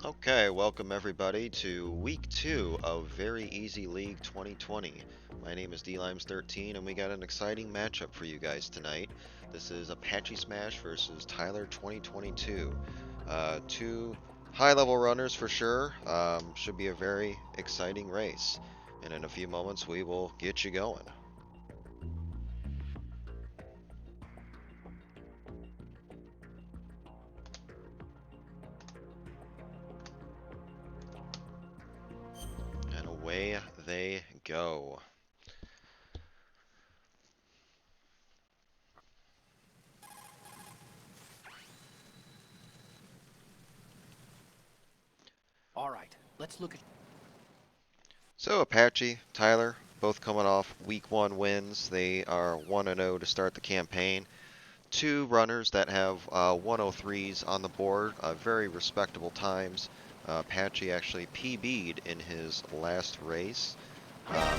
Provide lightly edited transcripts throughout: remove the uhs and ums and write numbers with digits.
Okay, welcome everybody to week 2 of Very Easy League 2020. My name is DLimes13 and we got an exciting matchup for you guys tonight. This is ApacheSmash versus Tyler2022. Two high-level runners for sure. Should be a very exciting race. And in a few moments we will get you going. And away they go. All right, let's look at. So Apache, Tyler, both coming off week 1 wins. They are 1-0 to start the campaign. Two runners that have 103s on the board, very respectable times. Apache actually PB'd in his last race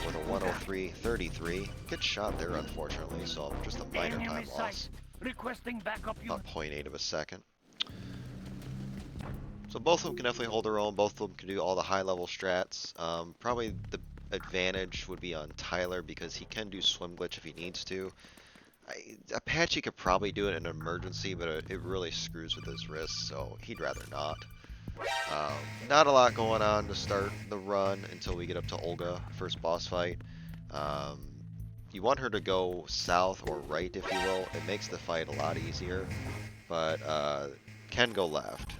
with a 103.33. Good shot there, unfortunately, so just a minor time loss. Requesting backup About unit. zero .8 of a second. So both of them can definitely hold their own. Both of them can do all the high-level strats. Probably the advantage would be on Tyler because he can do swim glitch if he needs to. Apache could probably do it in an emergency, but it really screws with his wrists, so he'd rather not. Not a lot going on to start the run until we get up to Olga, first boss fight. Um, you want her to go south or right, if you will. It makes the fight a lot easier, but can go left.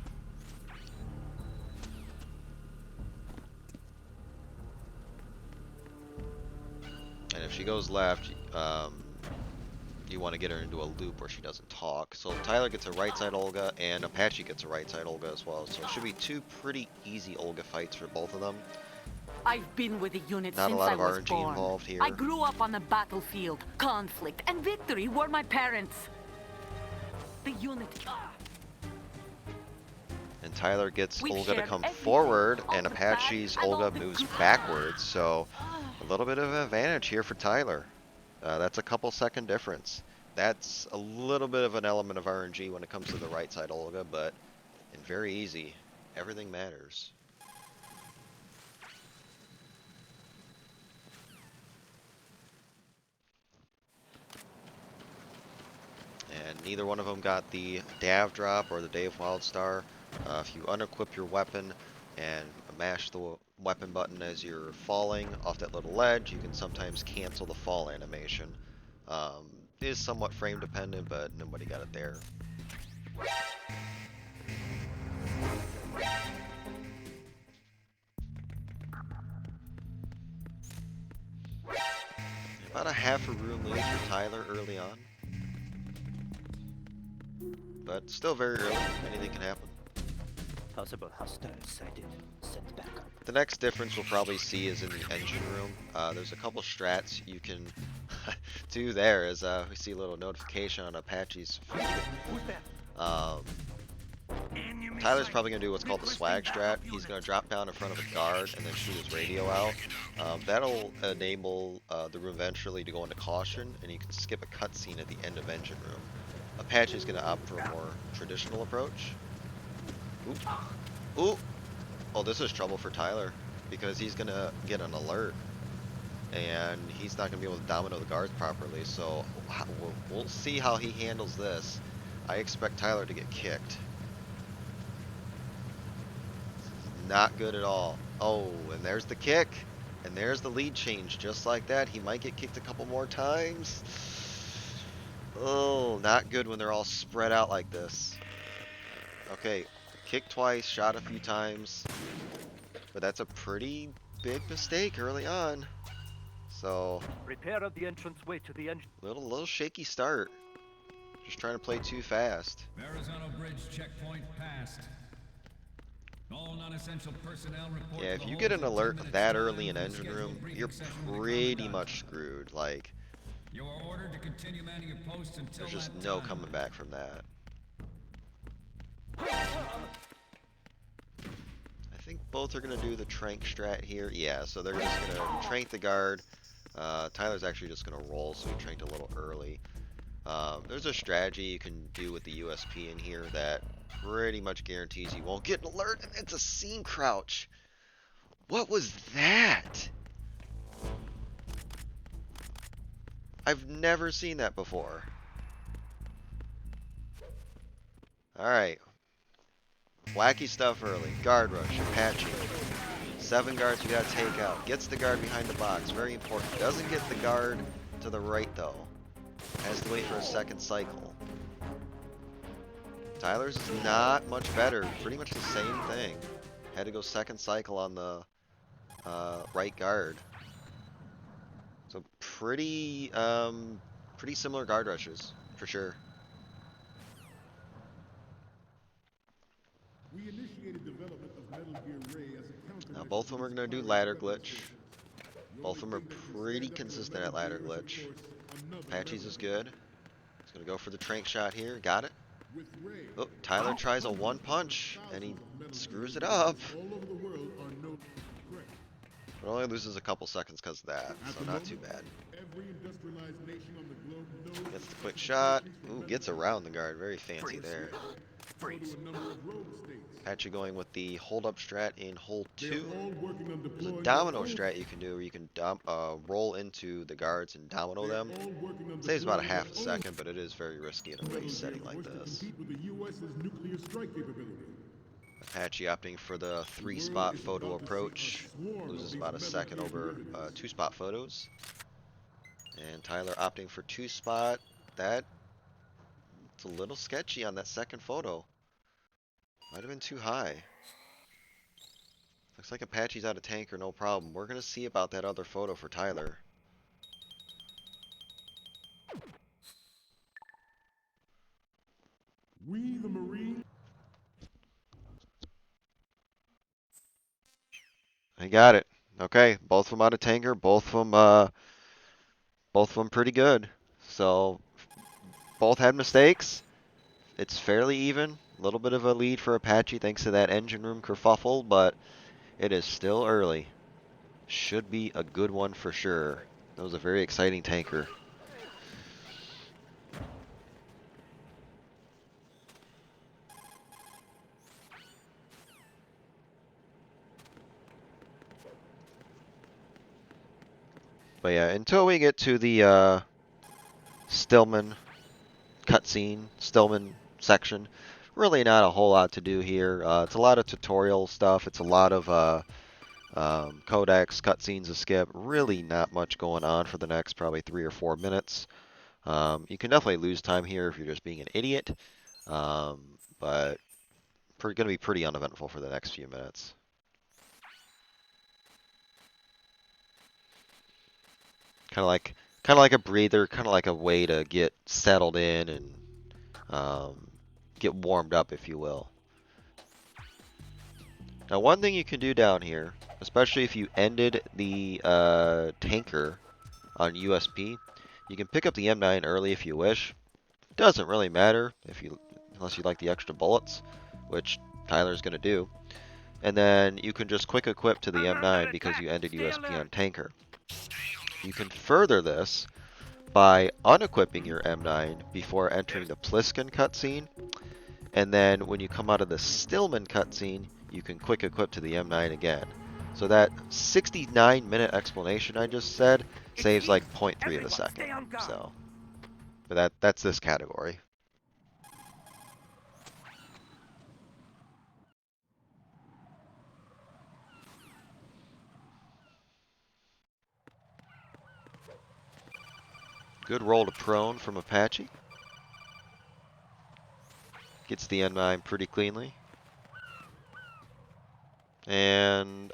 And if she goes left, you want to get her into a loop where she doesn't talk. So Tyler gets a right side Olga, and Apache gets a right side Olga as well. So it should be two pretty easy Olga fights for both of them. I've been with the unit Not a since lot I of was RNG born. involved here. I grew up on the battlefield. Conflict and victory were my parents. The unit. And Tyler gets We've Olga to shared come everything, forward, all and the bad Apache's and all Olga the moves good. backwards. So a little bit of an advantage here for Tyler. That's a couple second difference. That's a little bit of an element of RNG when it comes to the right side Olga, but very easy. Everything matters. And neither one of them got the Dav drop or the Day of Wildstar. If you unequip your weapon and mash the weapon button as you're falling off that little ledge, you can sometimes cancel the fall animation. It is somewhat frame dependent, but nobody got it there. About a half a room lead for Tyler early on. But still very early. Anything can happen. Possible hostiles sighted. Send backup. The next difference we'll probably see is in the engine room. There's a couple strats you can do there as we see a little notification on Apache's feed. Um, Tyler's probably going to do what's called the swag strat. He's going to drop down in front of a guard and then shoot his radio out. That'll enable the room eventually to go into caution, and you can skip a cutscene at the end of engine room. Apache's going to opt for a more traditional approach. Ooh. Ooh. Oh, this is trouble for Tyler because he's going to get an alert and he's not going to be able to domino the guards properly. So we'll see how he handles this. I expect Tyler to get kicked. Not good at all. Oh, and there's the kick. And there's the lead change just like that. He might get kicked a couple more times. Oh, not good when they're all spread out like this. Okay, kick twice, shot a few times. But that's a pretty big mistake early on. So, Repair of the entranceway to the engine. little shaky start. Just trying to play too fast. Verrazano Bridge checkpoint passed. All non-essential personnel report. Yeah, if you get an alert that early in engine room, you're pretty much screwed. Like, You are ordered to continue manning your posts until there's just that no time. coming back from that. I think both are going to do the trank strat here. Yeah, so they're just going to trank the guard. Tyler's actually just going to roll, so he tranked a little early. There's a strategy you can do with the USP in here that pretty much guarantees you won't get an alert, and it's a scene crouch. What was that? I've never seen that before. Alright. Wacky stuff early. Guard rush, Apache. 7 guards you gotta take out. Gets the guard behind the box. Very important. Doesn't get the guard to the right though. Has to wait for a second cycle. Tyler's is not much better. Pretty much the same thing. Had to go second cycle on the right guard. So pretty similar guard rushes for sure. We initiated development of Metal Gear Ray as a counter. Now both of them are gonna do ladder glitch. Both of them are pretty consistent at ladder glitch. Apache's is good. He's gonna go for the trank shot here. Got it. Oh, Tyler tries a one punch and he screws it up. But only loses a couple seconds because of that, so not too bad. Gets the quick shot. Ooh, gets around the guard. Very fancy there. Apache going with the hold up strat in hold 2. There's a domino strat you can do where you can roll into the guards and domino them. Saves about a half a second, but it is very risky in a race setting like this. Apache opting for the 3-spot photo approach. Loses about a second over 2-spot photos. And Tyler opting for 2-spot. It's a little sketchy on that second photo. Might have been too high. Looks like Apache's out of tanker, no problem. We're gonna see about that other photo for Tyler. We the Marine. I got it. Okay, both of them out of tanker, both of them pretty good. So both had mistakes. It's fairly even. A little bit of a lead for Apache thanks to that engine room kerfuffle, but it is still early. Should be a good one for sure. That was a very exciting tanker. But yeah, until we get to the Stillman cutscene, Stillman section, really not a whole lot to do here. It's a lot of tutorial stuff. It's a lot of codex, cutscenes to skip. Really not much going on for the next probably 3 or 4 minutes. You can definitely lose time here if you're just being an idiot. But going to be pretty uneventful for the next few minutes. Kind of like a breather, kind of like a way to get settled in and get warmed up, if you will. Now, one thing you can do down here, especially if you ended the tanker on USP, you can pick up the M9 early if you wish. Doesn't really matter unless you like the extra bullets, which Tyler's going to do. And then you can just quick equip to the M9 because you ended USP on tanker. You can further this by unequipping your M9 before entering the Pliskin cutscene, and then when you come out of the Stillman cutscene, you can quick equip to the M9 again. So that 69-minute explanation I just said saves like 0.3 of a second. So, but that's this category. Good roll to prone from Apache. Gets the M9 pretty cleanly. And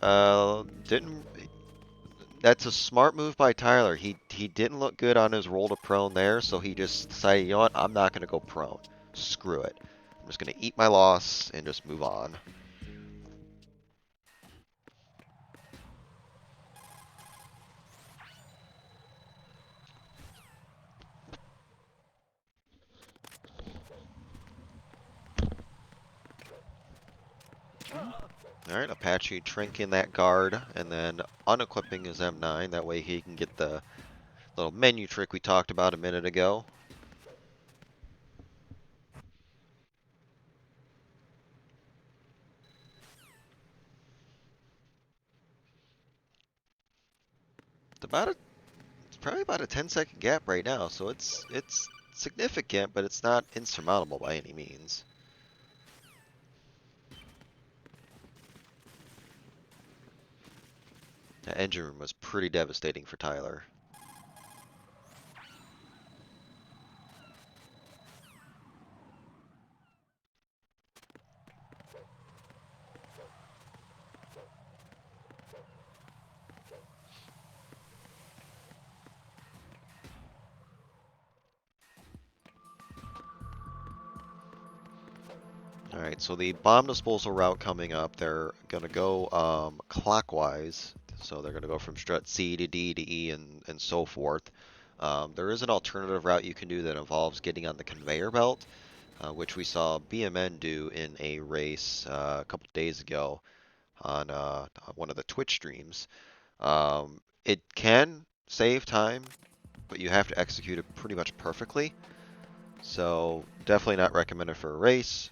that's a smart move by Tyler. He didn't look good on his roll to prone there, so he just decided, you know what, I'm not going to go prone. Screw it. I'm just going to eat my loss and just move on. Alright, Apache trinking that guard and then unequipping his M9. That way he can get the little menu trick we talked about a minute ago. It's probably about a 10-second gap right now, so it's significant, but it's not insurmountable by any means. The engine room was pretty devastating for Tyler. Alright, so the bomb disposal route coming up, they're going to go clockwise. So they're going to go from strut C to D to E and so forth. There is an alternative route you can do that involves getting on the conveyor belt, which we saw BMN do in a race a couple days ago on one of the Twitch streams. It can save time, but you have to execute it pretty much perfectly. So definitely not recommended for a race.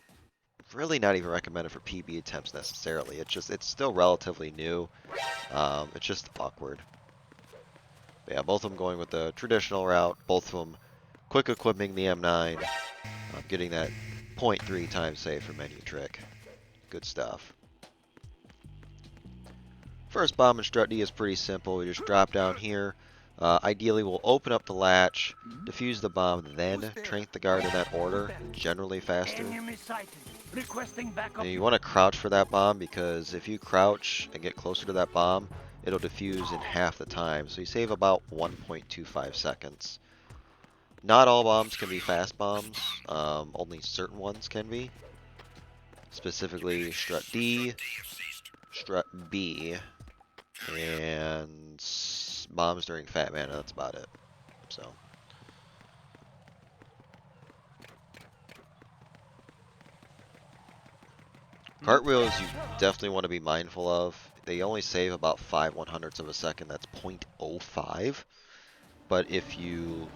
Really not even recommended for PB attempts necessarily. It's still relatively new. It's just awkward. But yeah, both of them going with the traditional route. Both of them quick equipping the M9, getting that 0.3 time save for menu trick. Good stuff. First bomb in strut D is pretty simple. We just drop down here. Ideally, we'll open up the latch, defuse the bomb, then trank the guard in that order. Generally faster. Enemy sighted. Requesting backup. And you want to crouch for that bomb because if you crouch and get closer to that bomb, it'll defuse in half the time. So you save about 1.25 seconds. Not all bombs can be fast bombs. Only certain ones can be. Specifically strut D, strut B, and bombs during Fat Mana. That's about it. So. Cartwheels you definitely want to be mindful of. They only save about 5/100ths of a second. That's 0.05. But if you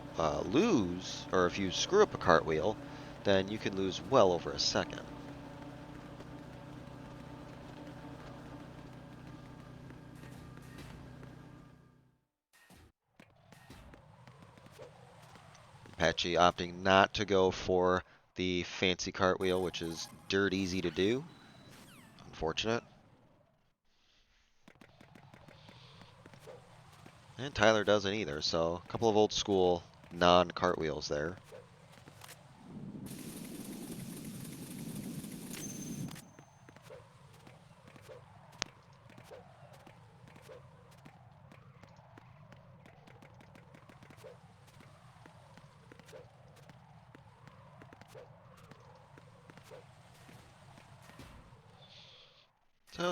lose, or if you screw up a cartwheel, then you can lose well over a second. Apache opting not to go for the fancy cartwheel, which is dirt easy to do. Unfortunate. And Tyler doesn't either, so a couple of old school non-cartwheels there.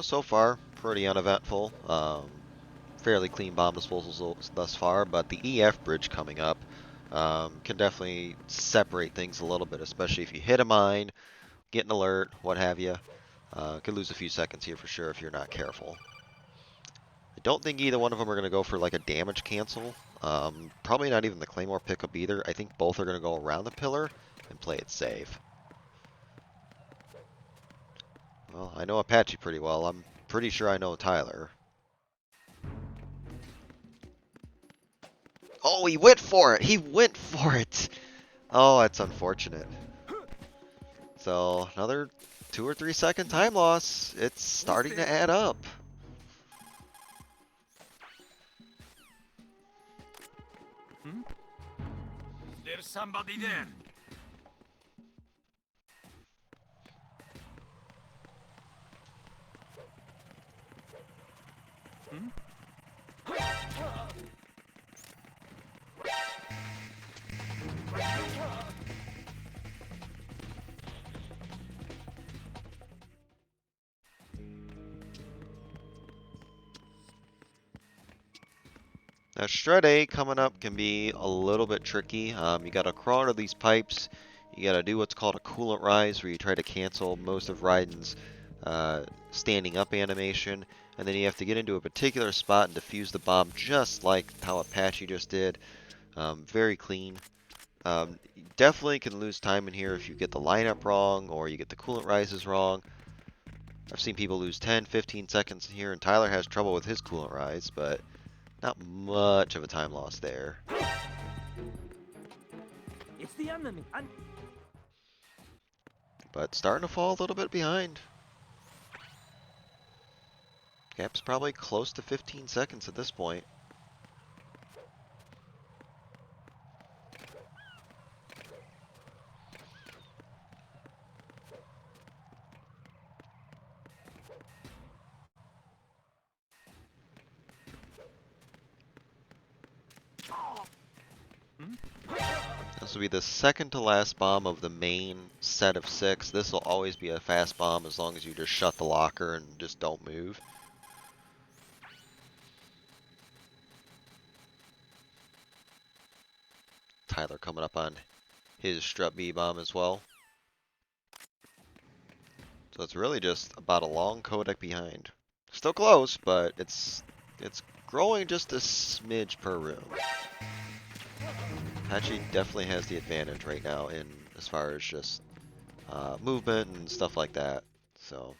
So far, pretty uneventful. Fairly clean bomb disposals thus far, but the EF bridge coming up can definitely separate things a little bit, especially if you hit a mine, get an alert, what have you. Could lose a few seconds here for sure if you're not careful. I don't think either one of them are going to go for like a damage cancel. Probably not even the Claymore pickup either. I think both are going to go around the pillar and play it safe. Well, I know Apache pretty well. I'm pretty sure I know Tyler. Oh, he went for it! He went for it! Oh, that's unfortunate. So, another 2 or 3 second time loss. It's starting to add up. There's somebody there. Now, Shred A coming up can be a little bit tricky. You got to crawl under these pipes. You got to do what's called a coolant rise, where you try to cancel most of Raiden's standing up animation. And then you have to get into a particular spot and defuse the bomb, just like how Apache just did. Very clean. Definitely can lose time in here if you get the lineup wrong or you get the coolant rises wrong. I've seen people lose 10, 15 seconds in here, and Tyler has trouble with his coolant rise, but Not much of a time loss there. It's the enemy. And But starting to fall a little bit behind. Gap's probably close to 15 seconds at this point. This will be the second to last bomb of the main set of 6. This will always be a fast bomb as long as you just shut the locker and just don't move. Tyler coming up on his strut B bomb as well. So it's really just about a long codec behind. Still close, but it's growing just a smidge per room. Apache definitely has the advantage right now in as far as just movement and stuff like that. So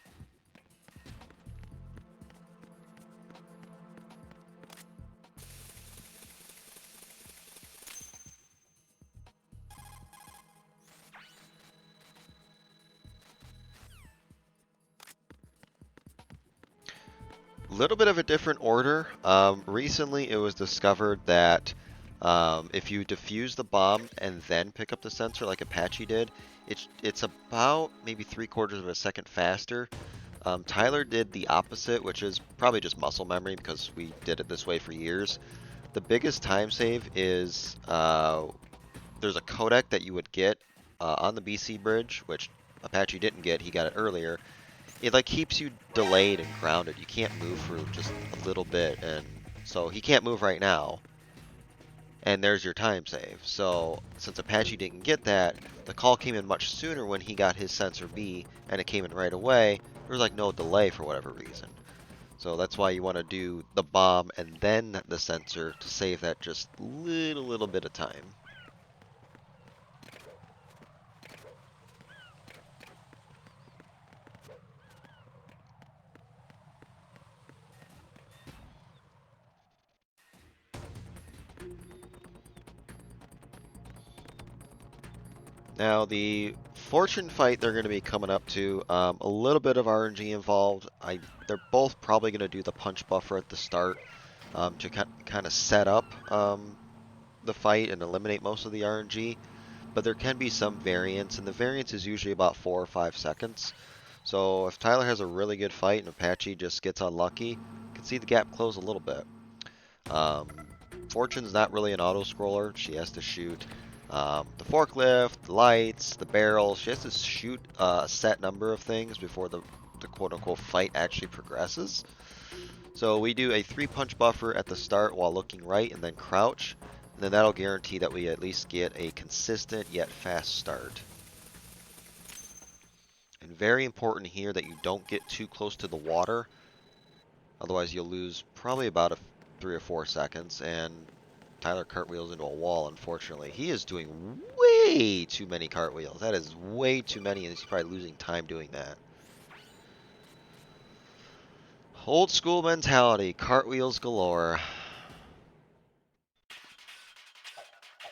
little bit of a different order. Recently, it was discovered that if you defuse the bomb and then pick up the sensor like Apache did, it's about maybe 3/4 of a second faster. Tyler did the opposite, which is probably just muscle memory because we did it this way for years. The biggest time save is there's a codec that you would get on the BC bridge, which Apache didn't get. He got it earlier. It like keeps you delayed and grounded. You can't move for just a little bit, and so he can't move right now. And there's your time save. So since Apache didn't get that, the call came in much sooner when he got his sensor B, and it came in right away. There was like no delay for whatever reason. So that's why you want to do the bomb and then the sensor to save that just little bit of time. Now, the fortune fight they're going to be coming up to, a little bit of RNG involved. They're both probably going to do the punch buffer at the start to kind of set up the fight and eliminate most of the RNG. But there can be some variance, and the variance is usually about 4 or 5 seconds. So if Tyler has a really good fight and Apache just gets unlucky, you can see the gap close a little bit. Fortune's not really an auto-scroller. She has to shoot the forklift, the lights, the barrels. She has to shoot a set number of things before the quote-unquote fight actually progresses. So we do a 3-punch buffer at the start while looking right and then crouch. And then that'll guarantee that we at least get a consistent yet fast start. And very important here that you don't get too close to the water. Otherwise you'll lose probably about 3 or 4 seconds. And Tyler cartwheels into a wall, unfortunately. He is doing way too many cartwheels. That is way too many, and he's probably losing time doing that. Old school mentality, cartwheels galore.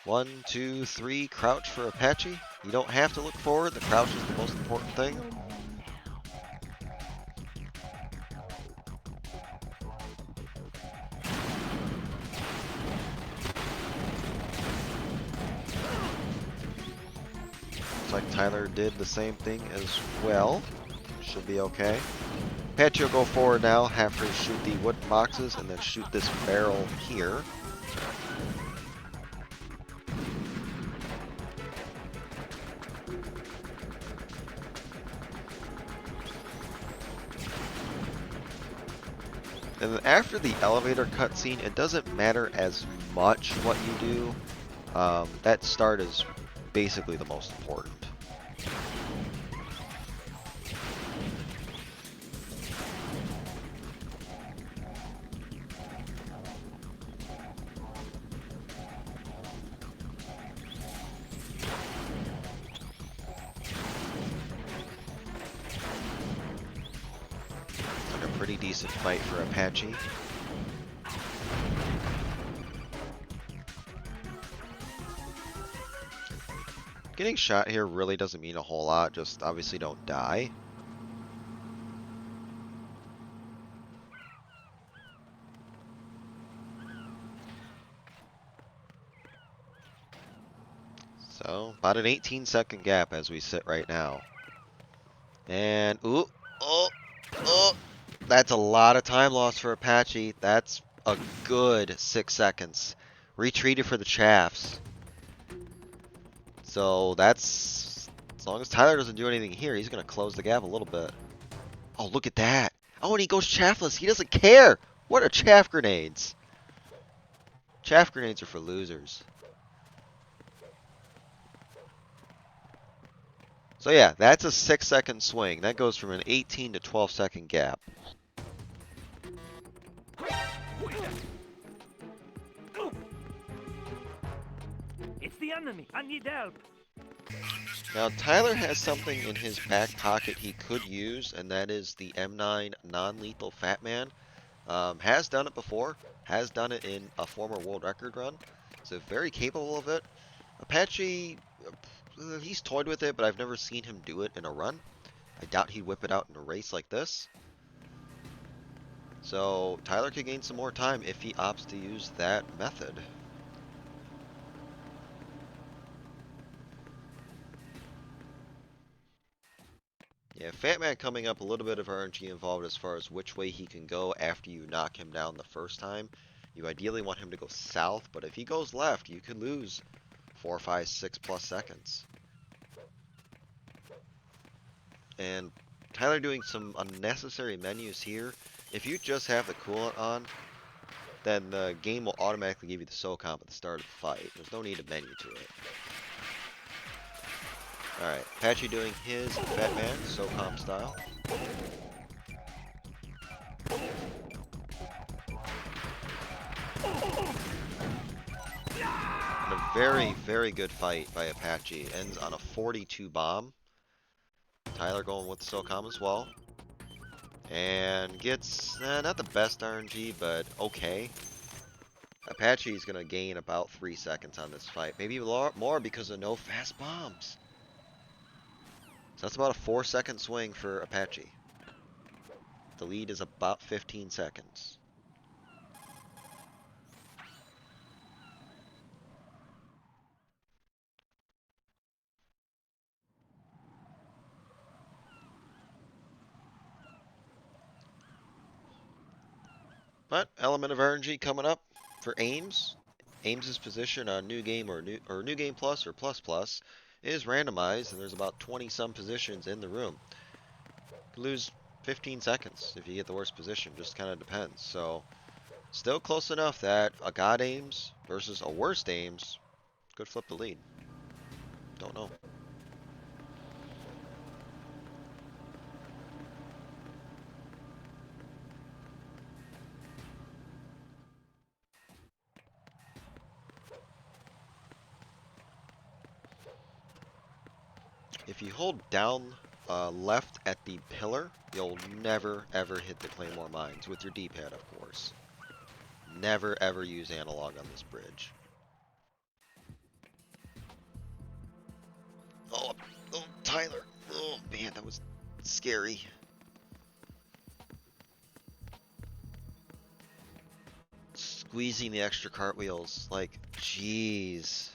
1, 2, 3, crouch for Apache. You don't have to look forward, the crouch is the most important thing. Looks like Tyler did the same thing as well. Should be okay. Apache will go forward now, have her shoot the wood boxes, and then shoot this barrel here. And then after the elevator cutscene, it doesn't matter as much what you do. That start is basically the most important. Pretty decent fight for Apache. Getting shot here really doesn't mean a whole lot, just obviously don't die. So, about an 18-second gap as we sit right now. And, ooh, oh, that's a lot of time lost for Apache. That's a good 6 seconds. Retreated for the chaffs. So that's, as long as Tyler doesn't do anything here, he's going to close the gap a little bit. Oh, look at that. Oh, and he goes chaffless. He doesn't care. What are chaff grenades? Chaff grenades are for losers. So yeah, that's a 6-second swing. That goes from an 18 to 12-second gap. It's the enemy. I need help. Now, Tyler has something in his back pocket he could use, and that is the M9 non-lethal Fat Man. Has done it before, has done it in a former world record run, so very capable of it. Apache, he's toyed with it, but I've never seen him do it in a run. I doubt he'd whip it out in a race like this. So Tyler could gain some more time if he opts to use that method. Yeah, Fat Man coming up, a little bit of RNG involved as far as which way he can go after you knock him down the first time. You ideally want him to go south, but if he goes left, you could lose 4, 5, 6+ seconds. And Tyler doing some unnecessary menus here. If you just have the coolant on, then the game will automatically give you the SOCOM at the start of the fight. There's no need to menu to it. Alright, Apache doing his Fat Man, SOCOM style. And a very, very good fight by Apache. Ends on a 42 bomb. Tyler going with the SOCOM as well. And gets, not the best RNG, but okay. Apache is going to gain about 3 seconds on this fight. Maybe a lot more because of no fast bombs. So that's about a 4-second swing for Apache. The lead is about 15 seconds. But element of RNG coming up for Ames. Ames's position on New Game or New Game Plus or Plus Plus is randomized, and there's about 20 some positions in the room. Could lose 15 seconds if you get the worst position, just kind of depends. So still close enough that a God Ames versus a worst Ames could flip the lead. Don't know. If you hold down left at the pillar, you'll never ever hit the Claymore mines with your D-pad, of course. Never ever use analog on this bridge. Oh, Tyler. Oh man, that was scary. Squeezing the extra cartwheels, like, jeez.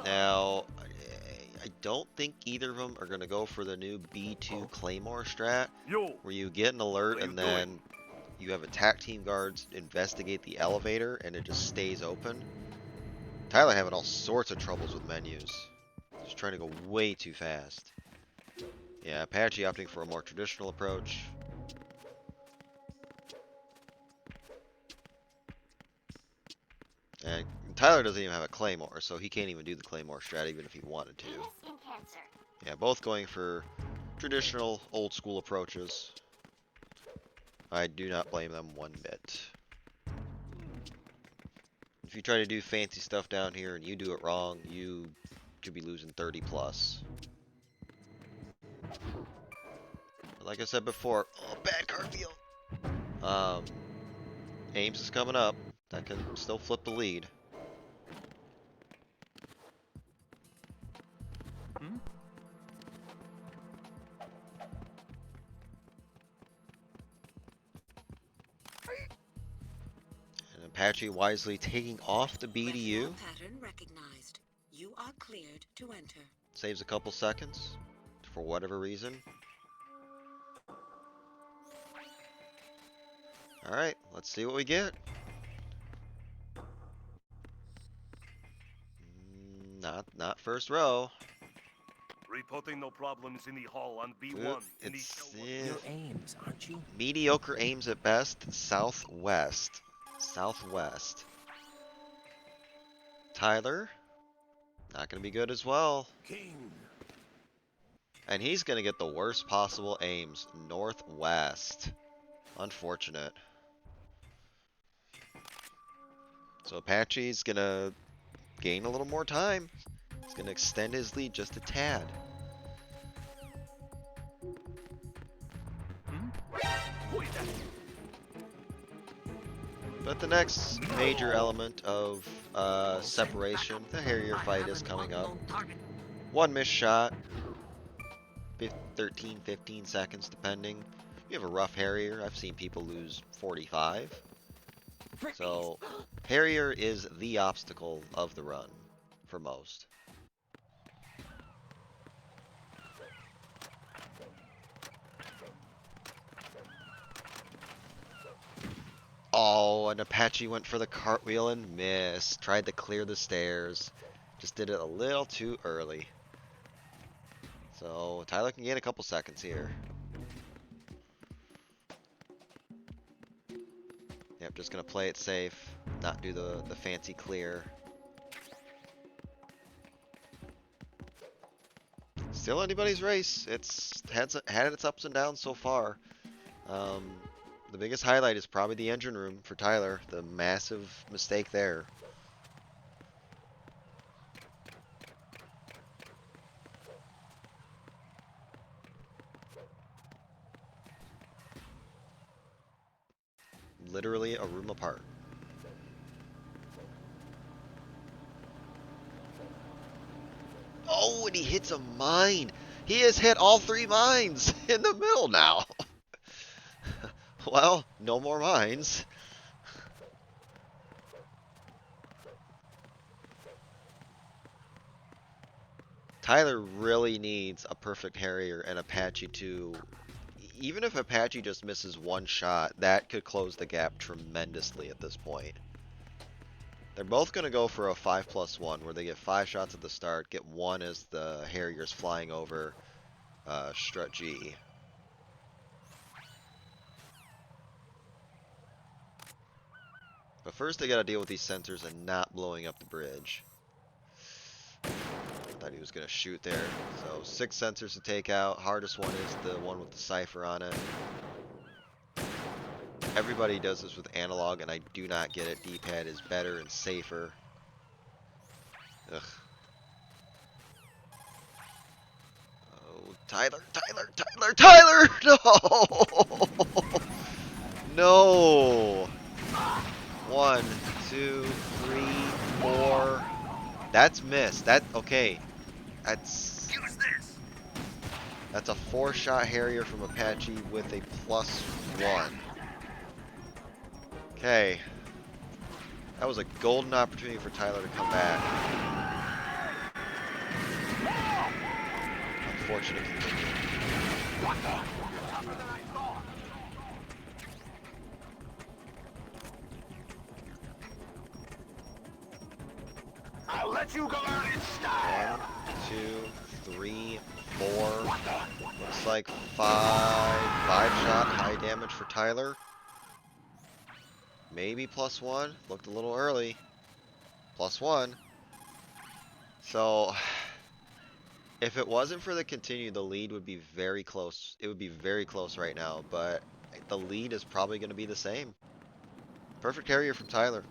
Now, I don't think either of them are going to go for the new B2 Claymore strat, where you get an alert and then you have attack team guards investigate the elevator and it just stays open. Tyler having all sorts of troubles with menus. Just trying to go way too fast. Yeah, Apache opting for a more traditional approach. And Tyler doesn't even have a Claymore, so he can't even do the Claymore strat even if he wanted to. Yeah, both going for traditional, old school approaches. I do not blame them one bit. If you try to do fancy stuff down here and you do it wrong, you could be losing 30 plus. But like I said before, oh, bad cartwheel. Ames is coming up. that can still flip the lead. And Apache wisely taking off the BDU. Pattern recognized. You are cleared to enter. Saves a couple seconds for whatever reason. Alright, let's see what we get. Not first row. Reporting no problems in the hall on B1. Oop, in the it's shell one. Your aims, aren't you? mediocre aims at best. Southwest. Southwest. Tyler, not gonna be good as well. King. And he's gonna get the worst possible aims. Northwest. Unfortunate. So Apache's gonna gain a little more time. He's gonna extend his lead just a tad. Who is that? But the next major element of separation, the Harrier fight, is coming up. One missed shot, 13, 15 seconds depending. You have a rough Harrier. I've seen people lose 45. So Harrier is the obstacle of the run for most. Oh, an Apache went for the cartwheel and missed. Tried to clear the stairs. Just did it a little too early. So Tyler can gain a couple seconds here. Yep, just gonna play it safe. Not do the fancy clear. Still anybody's race. It's had its ups and downs so far. The biggest highlight is probably the engine room for Tyler. The massive mistake there. Literally a room apart. Oh, and he hits a mine. He has hit all 3 mines in the middle now. Well, no more mines. Tyler really needs a perfect Harrier and Apache to... Even if Apache just misses one shot, that could close the gap tremendously at this point. They're both going to go for a 5+1, where they get 5 shots at the start, get 1 as the Harrier's flying over strut G. But first they got to deal with these sensors and not blowing up the bridge. I thought he was going to shoot there. So 6 sensors to take out. Hardest one is the one with the cipher on it. Everybody does this with analog, and I do not get it. D-pad is better and safer. Ugh. Oh, Tyler! No! No! 1, 2, 3, 4. That's missed. Okay. That's a 4-shot Harrier from Apache with a +1. Okay. That was a golden opportunity for Tyler to come back. Unfortunate conclusion. I'll let you go out in style. 1, 2, 3, 4. Looks like 5-shot high damage for Tyler. Maybe +1. Looked a little early. +1. So, if it wasn't for the continue, the lead would be very close. It would be very close right now, but the lead is probably going to be the same. Perfect Harrier from Tyler.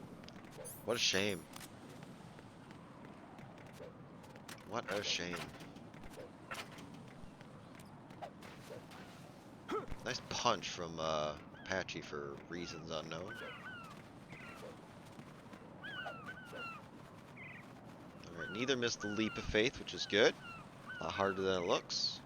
What a shame. What a shame. Nice punch from Apache for reasons unknown. neither missed the leap of faith, which is good. A lot harder than it looks.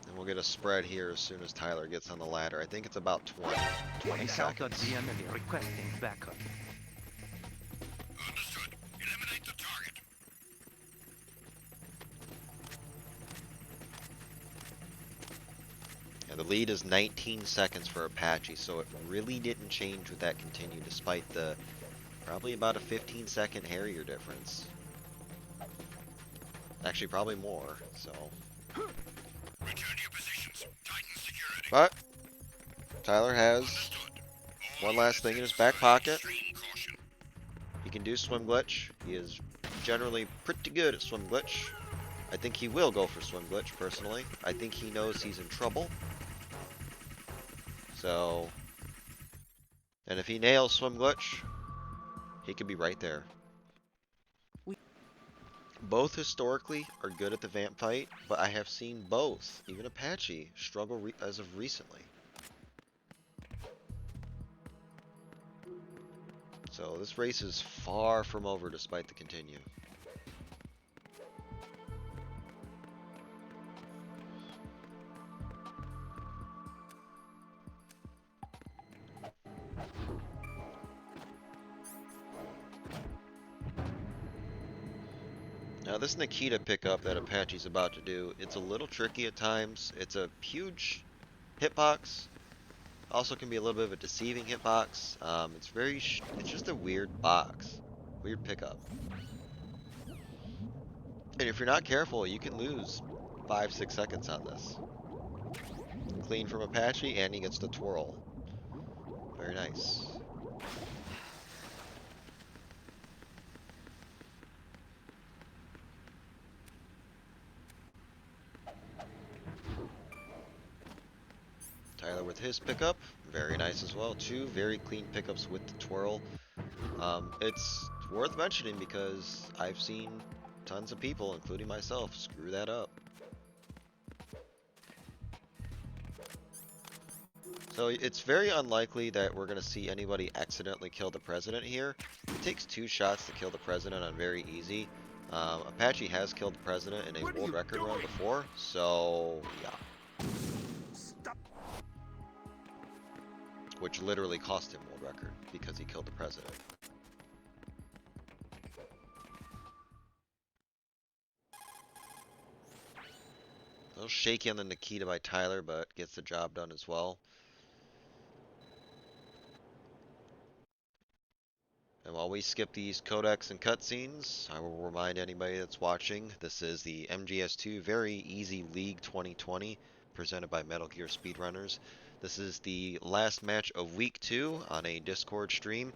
And we'll get a spread here as soon as Tyler gets on the ladder. I think it's about 20 Encountered seconds. the enemy requesting backup. Understood. Eliminate the target. Yeah, the lead is 19 seconds for Apache, so it really didn't change with that continue, despite the probably about a 15-second Harrier difference. Actually, probably more, so. Return to your positions. Tighten security. But Tyler has one last thing in his back pocket. Extreme caution. He can do swim glitch. He is generally pretty good at swim glitch. I think he will go for swim glitch, personally. I think he knows he's in trouble. So, and if he nails swim glitch, he could be right there. Both historically are good at the vamp fight, but I have seen both, even Apache, struggle as of recently. So this race is far from over despite the continue. Now this Nikita pickup that Apache's about to do, it's a little tricky at times. It's a huge hitbox. Also can be a little bit of a deceiving hitbox. It's just a weird box. Weird pickup. And if you're not careful, you can lose 5-6 seconds on this. Clean from Apache, and he gets the twirl. Very nice. Tyler with his pickup, very nice as well. Two very clean pickups with the twirl. It's worth mentioning because I've seen tons of people, including myself, screw that up. So it's very unlikely that we're going to see anybody accidentally kill the president here. It takes 2 shots to kill the president on very easy. Apache has killed the president in a world record run before, so yeah. Which literally cost him world record because he killed the president. A little shaky on the Nikita by Tyler, but gets the job done as well. And while we skip these codecs and cutscenes, I will remind anybody that's watching, this is the MGS2 Very Easy League 2020, presented by Metal Gear Speedrunners. This is the last match of week 2 on a Discord stream.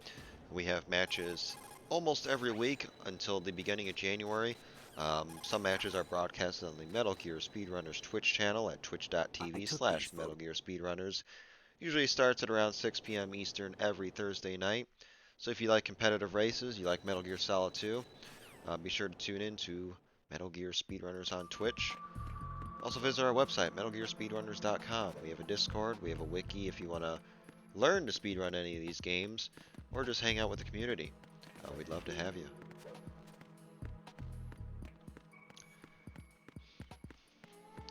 We have matches almost every week until the beginning of January. Some matches are broadcasted on the Metal Gear Speedrunners Twitch channel at twitch.tv/Metal Gear Speedrunners. Usually starts at around 6 p.m. Eastern every Thursday night. So if you like competitive races, you like Metal Gear Solid 2, be sure to tune in to Metal Gear Speedrunners on Twitch. Also visit our website, metalgearspeedrunners.com. We have a Discord, we have a wiki if you want to learn to speedrun any of these games, or just hang out with the community. We'd love to have you.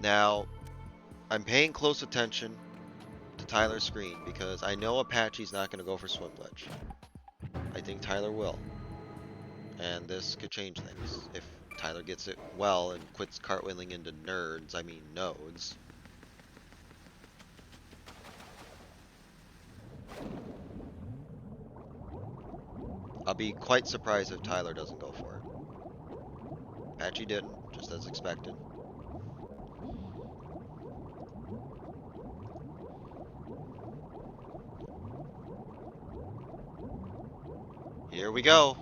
Now, I'm paying close attention to Tyler's screen because I know Apache's not going to go for swim glitch. I think Tyler will. And this could change things. If Tyler gets it well and quits cartwheeling into nerds, I mean nodes. I'll be quite surprised if Tyler doesn't go for it. Apache didn't, just as expected. Here we go.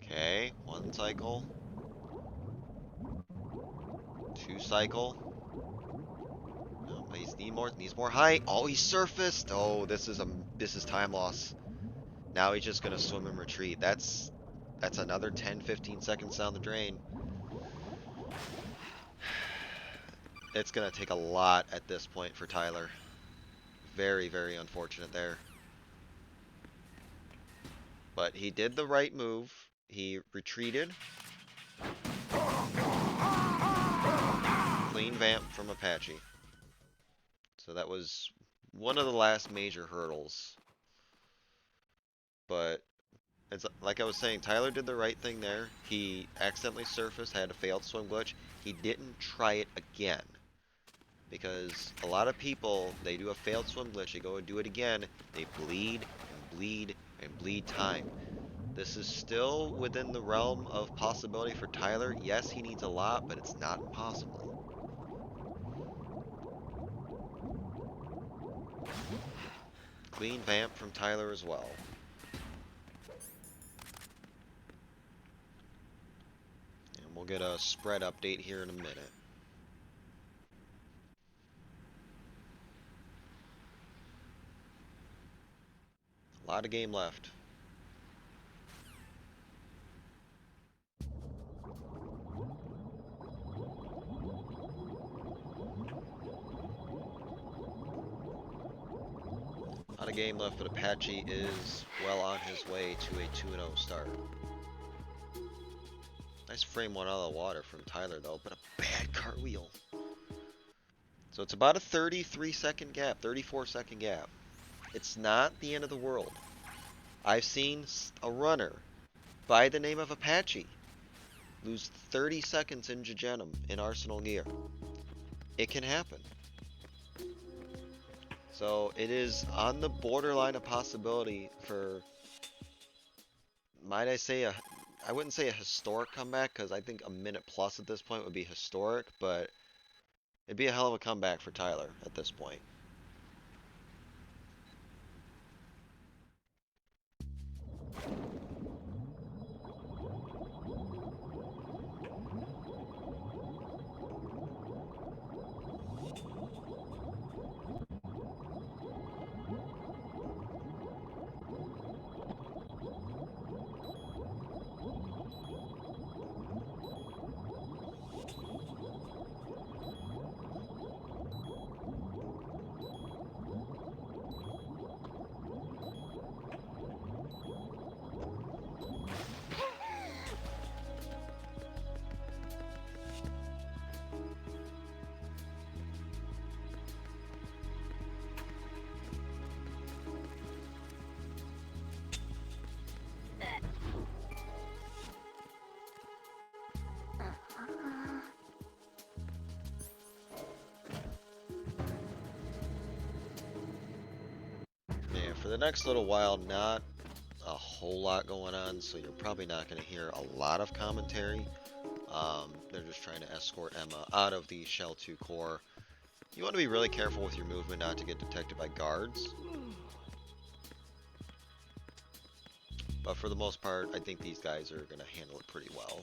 Okay, 1 cycle. 2 cycle. No, needs more height. Oh, he surfaced. Oh, this is time loss. Now he's just gonna swim and retreat. That's That's another 10-15 seconds down the drain. It's going to take a lot at this point for Tyler. Very, very unfortunate there. But he did the right move. He retreated. Clean vamp from Apache. So that was one of the last major hurdles. But it's like I was saying, Tyler did the right thing there. He accidentally surfaced, had a failed swim glitch. He didn't try it again. Because a lot of people, they do a failed swim glitch, they go and do it again, they bleed and bleed and bleed time. This is still within the realm of possibility for Tyler. Yes, he needs a lot, but it's not impossible. Clean vamp from Tyler as well. And we'll get a spread update here in a minute. A lot of game left. Not a game left, but Apache is well on his way to a 2-0 start. Nice frame one out of the water from Tyler though, but a bad cartwheel. So it's about a 33-second gap, 34-second gap. It's not the end of the world. I've seen a runner by the name of Apache lose 30 seconds in Jejunum in Arsenal gear. It can happen. So it is on the borderline of possibility for, might I say, I wouldn't say a historic comeback, because I think a minute plus at this point would be historic, but it'd be a hell of a comeback for Tyler at this point. Yeah, for the next little while, not a whole lot going on, so you're probably not going to hear a lot of commentary. They're just trying to escort Emma out of the Shell 2 core. You want to be really careful with your movement not to get detected by guards. But for the most part, I think these guys are going to handle it pretty well.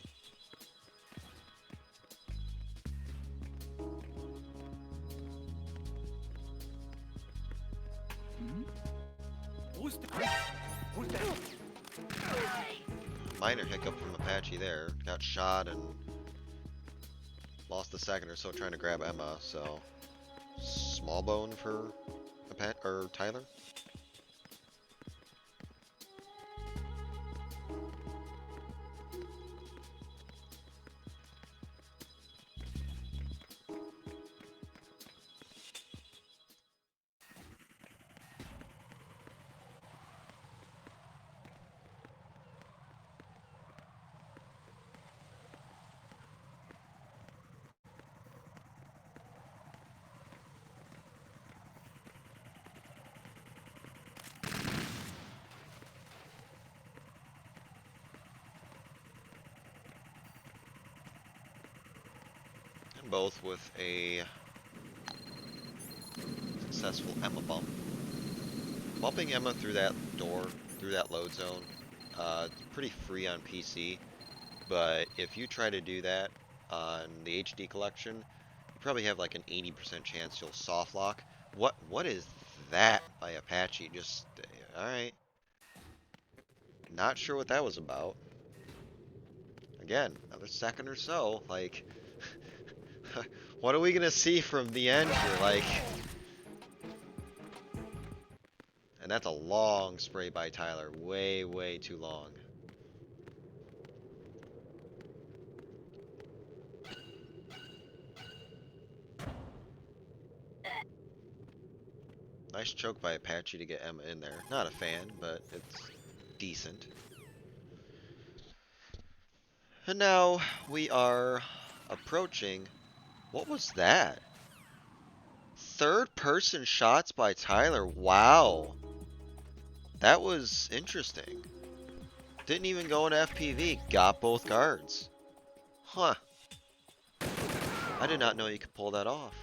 Minor hiccup from Apache there. Got shot and lost a second or so trying to grab Emma, so small bone for Tyler. Both with a successful Emma bump. Bumping Emma through that door, through that load zone, it's pretty free on PC, but if you try to do that on the HD collection, you probably have like an 80% chance you'll soft lock. What is that by Apache? Just, alright. Not sure what that was about. again, another second or so. Like, what are we gonna see from the end here? Like, and that's a long spray by Tyler. Way, way too long. Nice choke by Apache to get Emma in there. Not a fan, but it's decent. And now we are approaching. What was that? Third person shots by Tyler. Wow. That was interesting. Didn't even go into FPV. Got both guards. Huh. I did not know you could pull that off.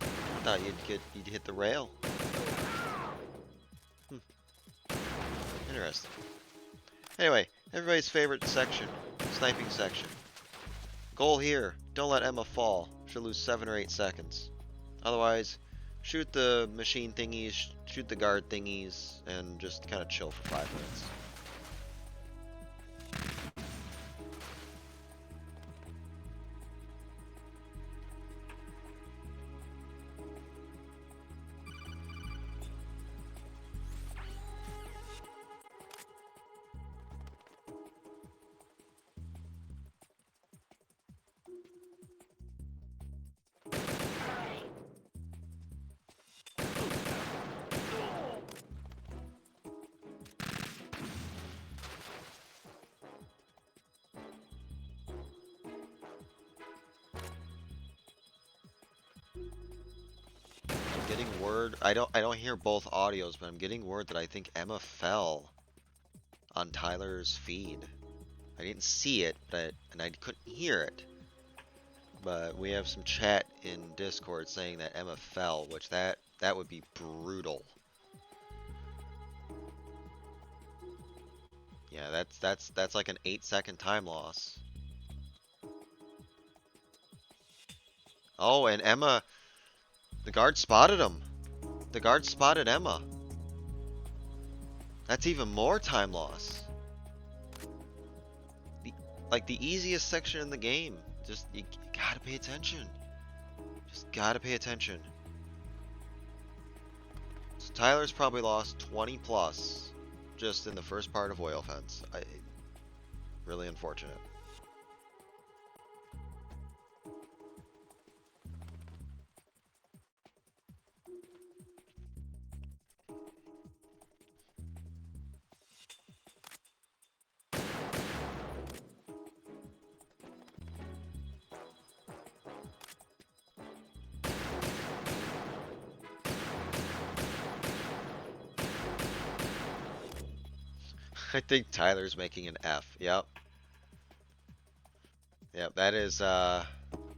I thought you'd hit the rail. Interesting. Anyway, everybody's favorite section. Sniping section. Goal here. Don't let Emma fall. She'll lose 7 or 8 seconds. Otherwise, shoot the machine thingies, shoot the guard thingies, and just kind of chill for 5 minutes. Getting word, I don't hear both audios, but I'm getting word that I think Emma fell on Tyler's feed. I didn't see it, and I couldn't hear it. But we have some chat in Discord saying that Emma fell, which that would be brutal. Yeah, that's like an 8-second time loss. Oh, and Emma, the guard spotted him. The guard spotted Emma. That's even more time loss. Like the easiest section in the game. Just, you gotta pay attention. Just gotta pay attention. So Tyler's probably lost 20 plus just in the first part of Oil Fence. Really unfortunate. I think Tyler's making an F. Yep. Yep, that is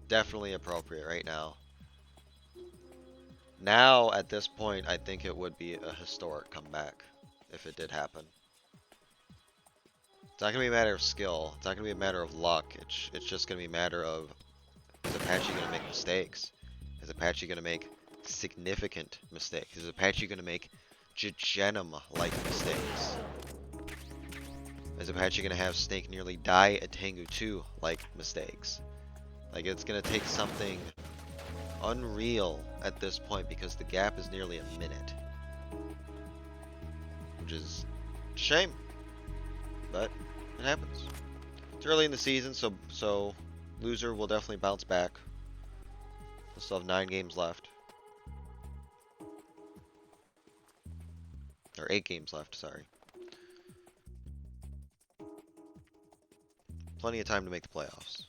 definitely appropriate right now. Now, at this point, I think it would be a historic comeback if it did happen. It's not going to be a matter of skill. It's not going to be a matter of luck. It's just going to be a matter of, is Apache going to make mistakes? Is Apache going to make significant mistakes? Is Apache going to make Jejenum-like mistakes? Is Apache going to have Snake nearly die at Tengu 2 like mistakes? Like, it's going to take something unreal at this point because the gap is nearly a minute. Which is a shame. But it happens. It's early in the season, so loser will definitely bounce back. We'll still have 9 games left. Or 8 games left, sorry. Plenty of time to make the playoffs.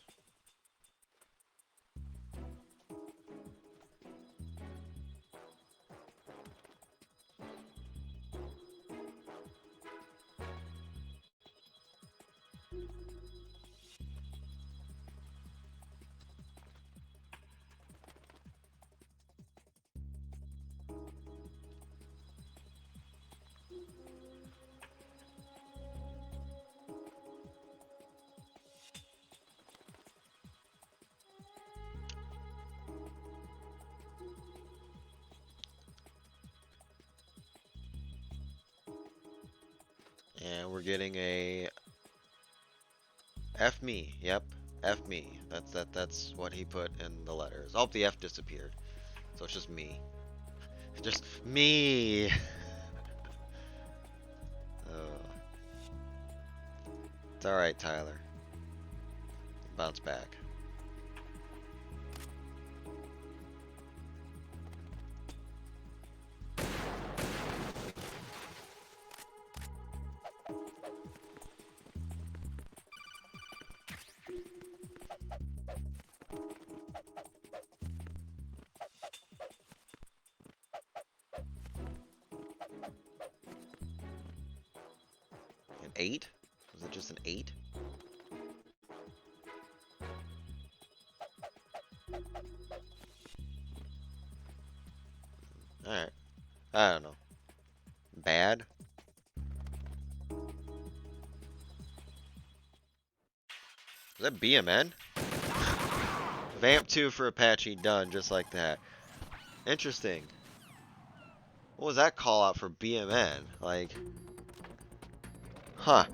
And we're getting a F me. Yep. F me. That's what he put in the letters. Oh, the F disappeared. So it's just me. Just me. Oh. It's alright, Tyler. Bounce back. An 8? Was it just an 8? Alright. I don't know. Bad? Is that BMN? Vamp 2 for Apache done just like that. Interesting. What was that call out for BMN? Like, huh.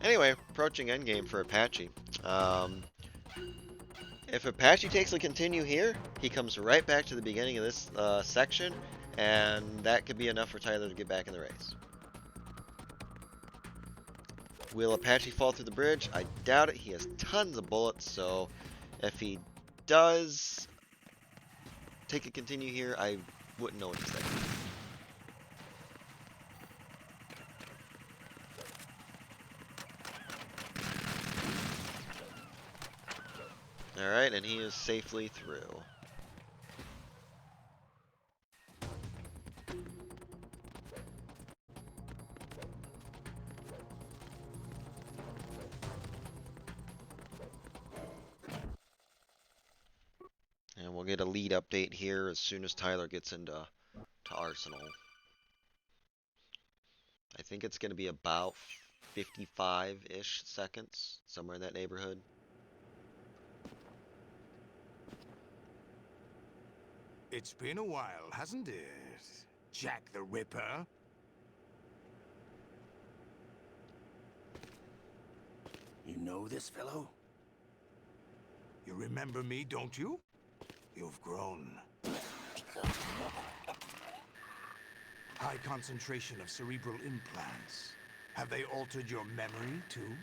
Anyway, approaching endgame for Apache. If Apache takes a continue here, he comes right back to the beginning of this section, and that could be enough for Tyler to get back in the race. Will Apache fall through the bridge? I doubt it. He has tons of bullets, so if he does take a continue here, I wouldn't know what to say. Alright, and he is safely through. And we'll get a lead update here as soon as Tyler gets into Arsenal. I think it's going to be about 55-ish seconds, somewhere in that neighborhood. It's been a while, hasn't it? Jack the Ripper? You know this fellow? You remember me, don't you? You've grown. High concentration of cerebral implants. Have they altered your memory, too?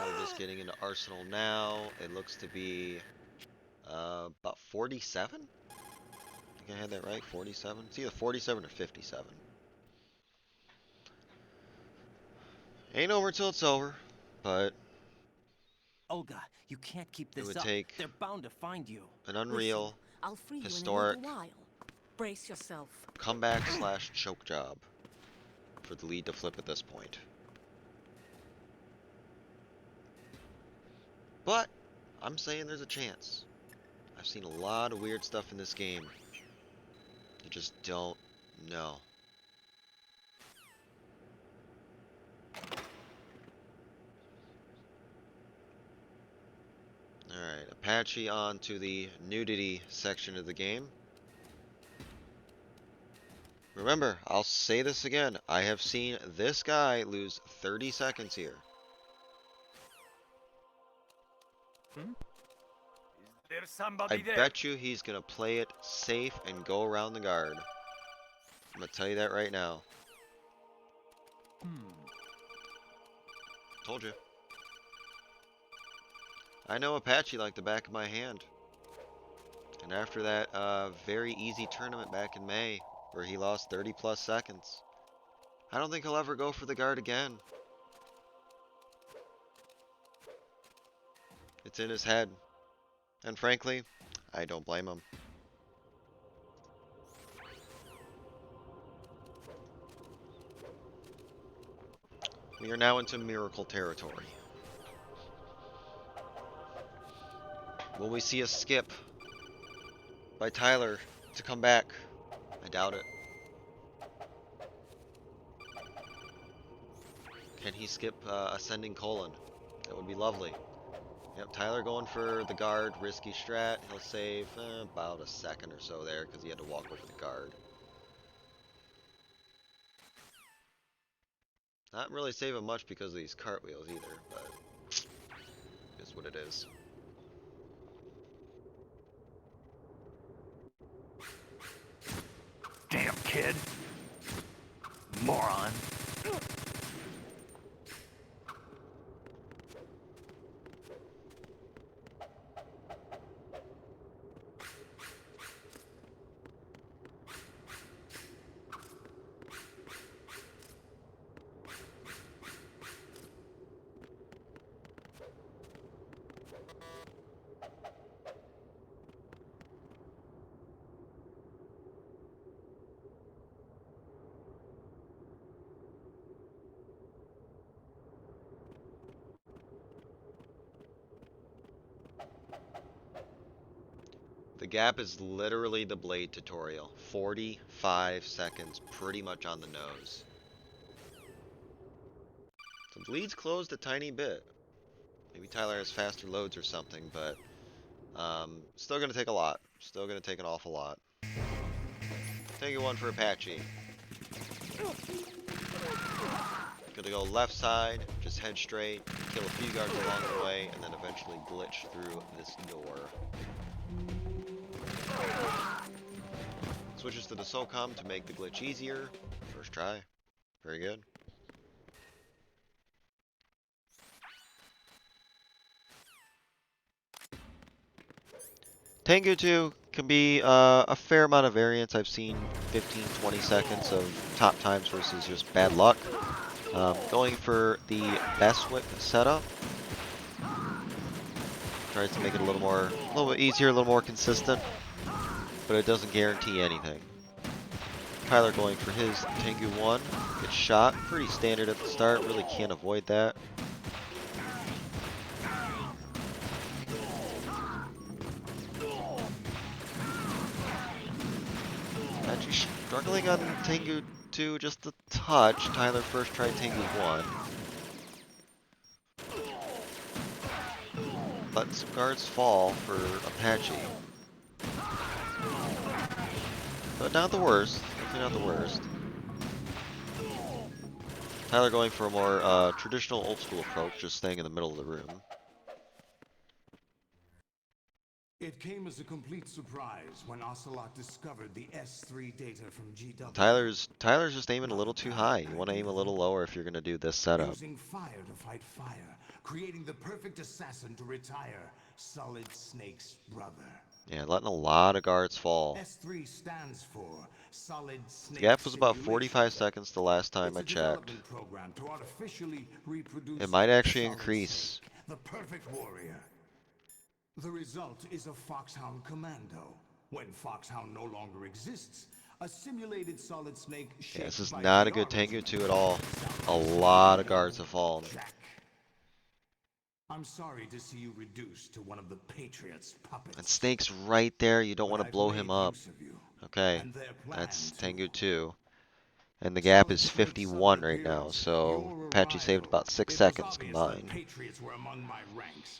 We're just getting into Arsenal now. It looks to be about 47? I think I had that right, 47? It's either 47 or 57. Ain't over till it's over, but Olga, you can't keep it this would up. take They're bound to find you. an unreal, Listen, I'll free historic you in a little while. Brace yourself. comeback slash choke job for the lead to flip at this point. But I'm saying there's a chance. I've seen a lot of weird stuff in this game. You just don't know. Alright, Apache on to the nudity section of the game. Remember, I'll say this again. I have seen this guy lose 30 seconds here. Is there I somebody there? bet you he's going to play it safe and go around the guard. I'm going to tell you that right now. Told you. I know Apache like the back of my hand. And after that very easy tournament back in May, where he lost 30 plus seconds, I don't think he'll ever go for the guard again. It's in his head. And frankly, I don't blame him. We are now into miracle territory. Will we see a skip by Tyler to come back? I doubt it. Can he skip ascending colon? That would be lovely. Yep, Tyler going for the guard, risky strat. He'll save about a second or so there because he had to walk over the guard. Not really saving much because of these cartwheels either, but it is what it is. Damn kid. Moron. The gap is literally the blade tutorial. 45 seconds, pretty much on the nose. The bleed's closed a tiny bit. Maybe Tyler has faster loads or something, but still gonna take a lot. Still gonna take an awful lot. Take one for Apache. Gonna go left side, just head straight, kill a few guards along the way, and then eventually glitch through this door. Switches to the SOCOM to make the glitch easier. First try. Very good. Tengu 2 can be a fair amount of variance. I've seen 15-20 seconds of top times versus just bad luck. Going for the Bestwick setup. Tries to make it a little bit easier, a little more consistent, but it doesn't guarantee anything. Tyler going for his Tengu 1, gets shot, pretty standard at the start, really can't avoid that. Actually struggling on Tengu 2 just a touch. Tyler first tried Tengu 1. Letting some guards fall for Apache. But not the worst. Definitely not the worst. Tyler going for a more traditional old school approach, just staying in the middle of the room. It came as a complete surprise when Ocelot discovered the S3 data from GW. Tyler's just aiming a little too high. You want to aim a little lower if you're going to do this setup. Using fire to fight fire, creating the perfect assassin to retire Solid Snake's brother. Yeah, letting a lot of guards fall. S3 stands for Solid Snake. The gap was about Simulation 45 seconds the last time I It's a checked. development program to artificially reproduce It might actually Solid increase. Snake, the perfect warrior. The result is a Foxhound commando. When Foxhound no longer exists, a simulated Solid Snake shaped Yeah, this is by not a the good Tengu arms 2 at all. A lot of guards have fallen. Jack. I'm sorry to see you reduced to one of the Patriots' puppets. And Snake's right there. You don't But want to I've blow made him up. use of you, Okay, and their plan that's too. Tengu 2. And the gap Solid is Snake's 51 sudden right now, appearance, so your Apache saved arrival. about 6 It was seconds obvious that combined. Patriots were among my ranks.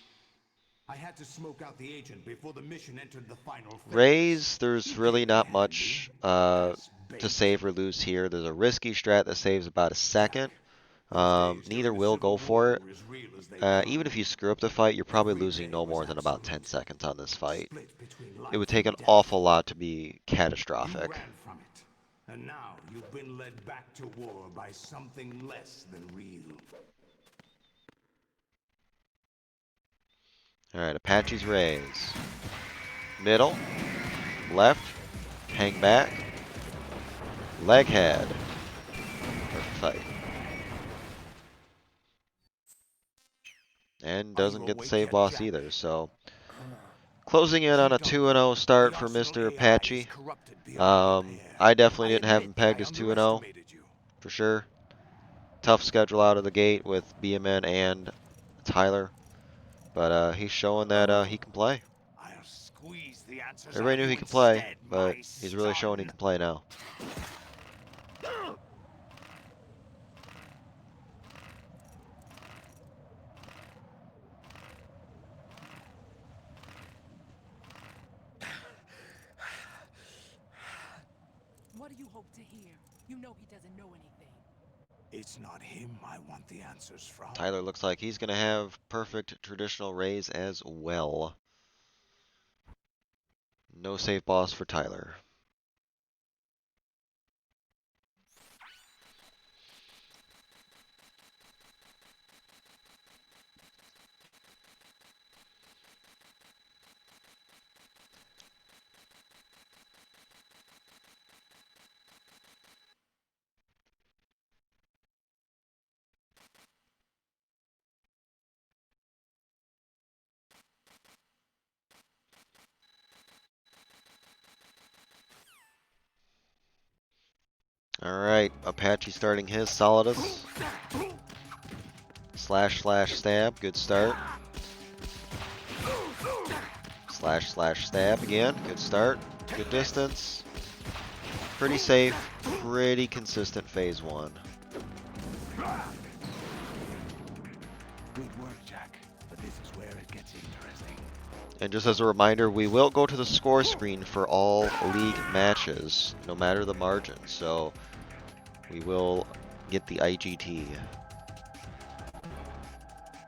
I had to smoke out the agent before the mission entered the final phase. Raise, there's You really came in not handy much as to bait. save or lose here. There's a risky strat that saves about a second. Those days Neither during the will Civil go for War it. were as real as they come. Even if you screw up the fight, you're probably Every losing day no was more than about 10 absolute. seconds on this fight. Split between life It would take an and death. awful lot to be You catastrophic. ran from it, and now you've been led back to war by something less than real. Alright, Apache's raise. Middle. Left. Hang back. Leg head. Perfect fight. And doesn't get the save loss either, so closing in on a 2-0 start for Mr. Apache. I definitely didn't have him pegged as 2-0 for sure. Tough schedule out of the gate with BMN and Tyler, but he's showing that he can play. I'll squeeze the answers Everybody out knew of he you could play, instead, but my he's really showing he son. can play now. do you hope to hear? You know he doesn't know anything. It's not him I want the answers from. Tyler looks like he's gonna have perfect traditional raise as well. No save boss for Tyler. Alright, Apache starting his Solidus. Slash slash stab, good start. Slash slash stab again, good start. Good distance. Pretty safe, pretty consistent phase 1. Good work, Jack. But this is where it gets interesting. And just as a reminder, we will go to the score screen for all league matches, no matter the margin. So we will get the IGT.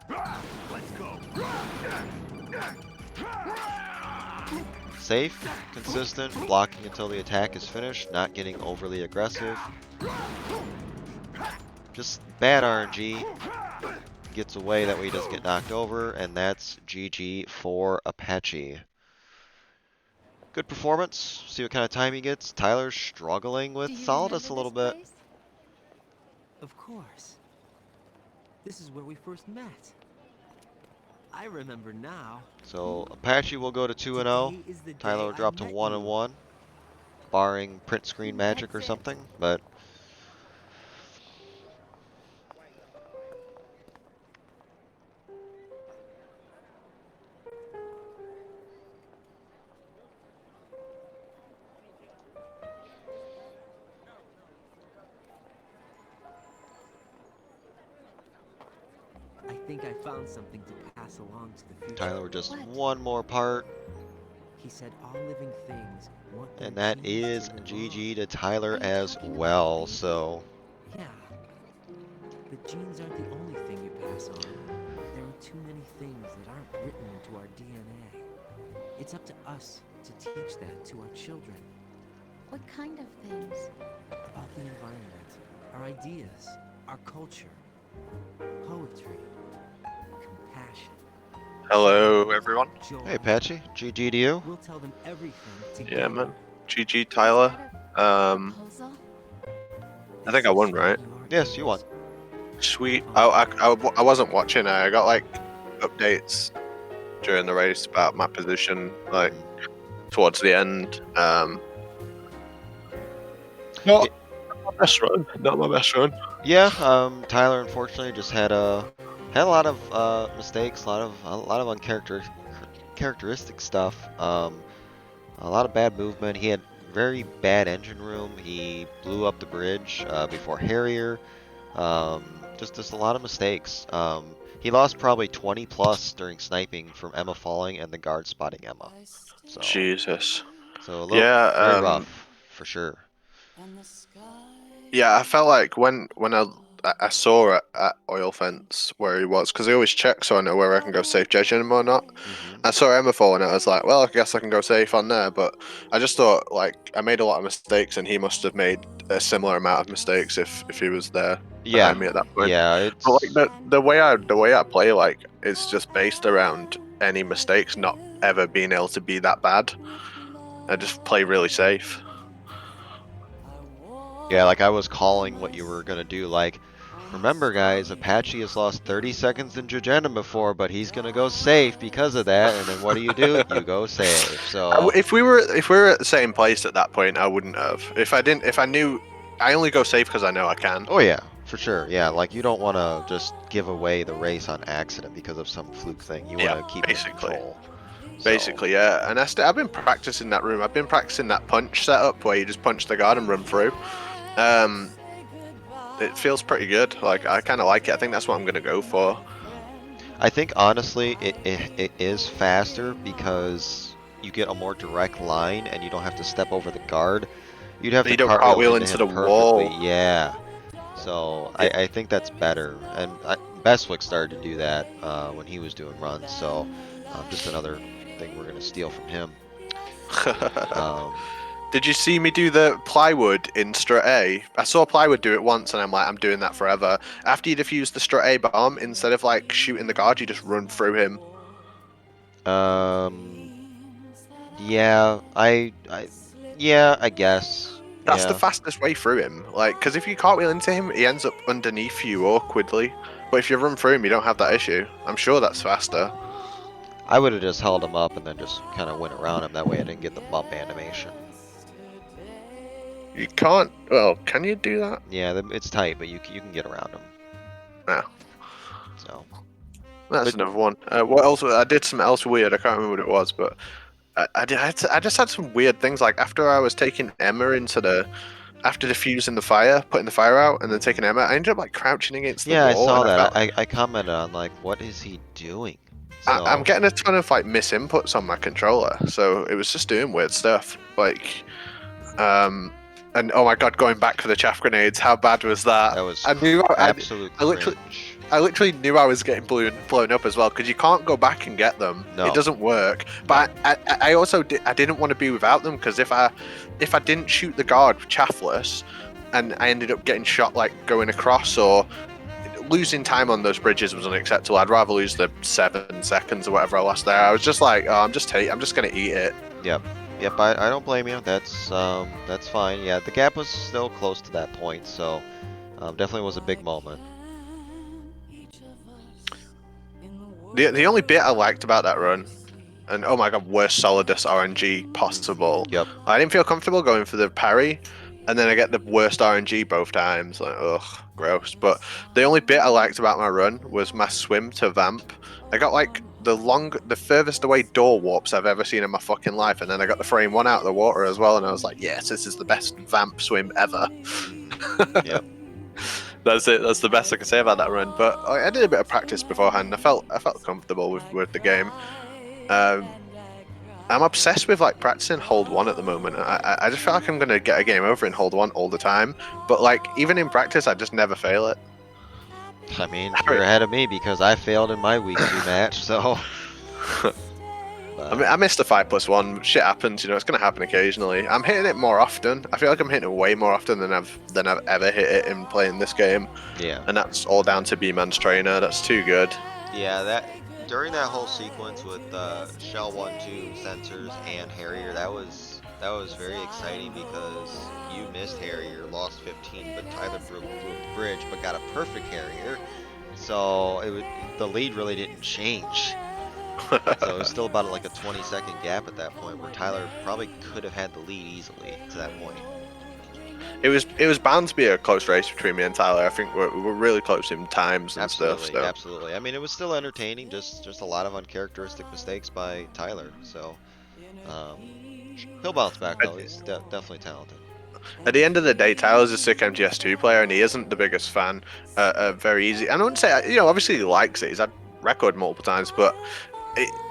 Let's go. Safe, consistent, blocking until the attack is finished, not getting overly aggressive. Just bad RNG. Gets away, that way he doesn't get knocked over, and that's GG for Apache. Good performance. See what kind of time he gets. Tyler's struggling with Solidus a little bit. Of course. This is where we first met. I remember now. So Apache will go to 2-0. Today is the Tyler day will I drop to met 1-1, barring print screen magic or something. But I think I found something to pass along to the future. Tyler just one more part, He said all living things want their and that genes is to live GG on. to Tyler Are you as talking about well. the baby? So Yeah. But genes aren't the only thing you pass on. There are too many things that aren't written into our DNA. It's up to us to teach that to our children. What kind of things? About the environment, our ideas, our culture, poetry, compassion, Hello, everyone. joy. hey Apache, GG to you. We'll tell them everything together. Yeah, man. GG, Tyler. Proposal? I think I won, right? Yes, you won. Sweet. I wasn't watching. I got like updates during the race about my position, like towards the end. Not my best run. Not my best run. Yeah, Tyler unfortunately just had a lot of mistakes, a lot of uncharacteristic stuff. A lot of bad movement. He had very bad engine room. He blew up the bridge before Harrier. Just a lot of mistakes. He lost probably 20 plus during sniping from Emma falling and the guard spotting Emma. So Jesus. a little Yeah. very rough for sure. Yeah, I felt like when I saw at Oil Fence where he was, because I always check so I know where I can go safe judging him or not. I saw Emma fall and I was like, well, I guess I can go safe on there. But I just thought, like, I made a lot of mistakes and he must have made a similar amount of mistakes if he was there behind me at that point. Yeah, it's But like the way I play, like, is just based around any mistakes not ever being able to be that bad. I just play really safe. yeah, like I was calling what you were gonna do. Like, remember, guys, Apache has lost 30 seconds in Jujendum before, but he's gonna go safe because of that. And then what do? You go safe. So If we were at the same place at that point, I wouldn't have. If I knew, I only go safe because I know I can. oh yeah, for sure. Yeah, like you don't want to just give away the race on accident because of some fluke thing. You want to keep it in control. Basically, yeah. And I've been practicing that room. I've been practicing that punch setup where you just punch the guard and run through. It feels pretty good. Like, I kind of like it. I think that's what I'm gonna go for. I think honestly, it is faster because you get a more direct line and you don't have to step over the guard. you'd have You to don't cartwheel cartwheel into into him the perfectly. wall. Yeah. So I think that's better. And Bestwick started to do that when he was doing runs. So just another thing we're gonna steal from him. Um, Did you see me do the plywood in strut A? I saw plywood do it once, and I'm like, I'm doing that forever. After you defuse the strut A bomb, instead of like shooting the guard, you just run through him. um, yeah, yeah, I guess. That's the Yeah, fastest way through him. Like, because if you cartwheel into him, he ends up underneath you awkwardly. But if you run through him, you don't have that issue. I'm sure that's faster. I would have just held him up and then just kind of went around him. That way I didn't get the bump animation. You can't. Well, can you do that? Yeah, it's tight, but you can get around him. No. So That's but, another one. What else? I did something else weird. I can't remember what it was, but I just had some weird things. Like after I was taking Emma into after diffusing the fire, putting the fire out, and then taking Emma, I ended up like crouching against the yeah, I wall, saw and I that. felt I commented on like, what is he doing? I'm So getting a ton of like misinputs on my controller, so it was just doing weird stuff. Like, and oh my god, going back to the chaff grenades, how bad was that? that was I knew absolute I literally. cringe. I literally knew I was getting blown up as well because you can't go back and get them. No. It doesn't work. But I also I didn't want to be without them because if I didn't shoot the guard chaffless, and I ended up getting shot like going across or losing time on those bridges was unacceptable. I'd rather lose the 7 seconds or whatever I lost there. I was just like, oh, I'm just gonna eat it. Yep. I don't blame you. That's fine. Yeah, the gap was still close to that point, so definitely was a big moment. The only bit I liked about that run, and oh my god, worst Solidus RNG possible. Yep. I didn't feel comfortable going for the parry, and then I get the worst RNG both times. Like, ugh, gross. But the only bit I liked about my run was my swim to Vamp. I got like the furthest away door warps I've ever seen in my fucking life, and then I got the frame one out of the water as well, and I was like, yes, this is the best Vamp swim ever. Yep. That's it. That's the best I can say about that run. But I did a bit of practice beforehand. I felt comfortable with the game. I'm obsessed with like practicing hold one at the moment. I just feel like I'm gonna get a game over in hold one all the time. But like even in practice, I just never fail it. I mean, you're ahead of me because I failed in my week 2 match, so. I mean, I missed a 5+1. Shit happens, you know. It's gonna happen occasionally. I'm hitting it more often. I feel like I'm hitting it way more often than I've ever hit it in playing this game. Yeah. And that's all down to B-Man's trainer. That's too good. Yeah, that during that whole sequence with Shell 1-2 sensors and Harrier, that was very exciting because you missed Harrier, lost 15, but Tyler blew the bridge, but got a perfect Harrier. So the lead really didn't change. So it was still about like a 20-second gap at that point, where Tyler probably could have had the lead easily to that point. It was bound to be a close race between me and Tyler. I think we're really close in times and stuff. So. Absolutely. I mean, it was still entertaining. Just a lot of uncharacteristic mistakes by Tyler. So he'll bounce back though. He's definitely talented. At the end of the day, Tyler's a sick MGS2 player, and he isn't the biggest fan. Very easy. I wouldn't say, you know, obviously he likes it. He's had record multiple times, but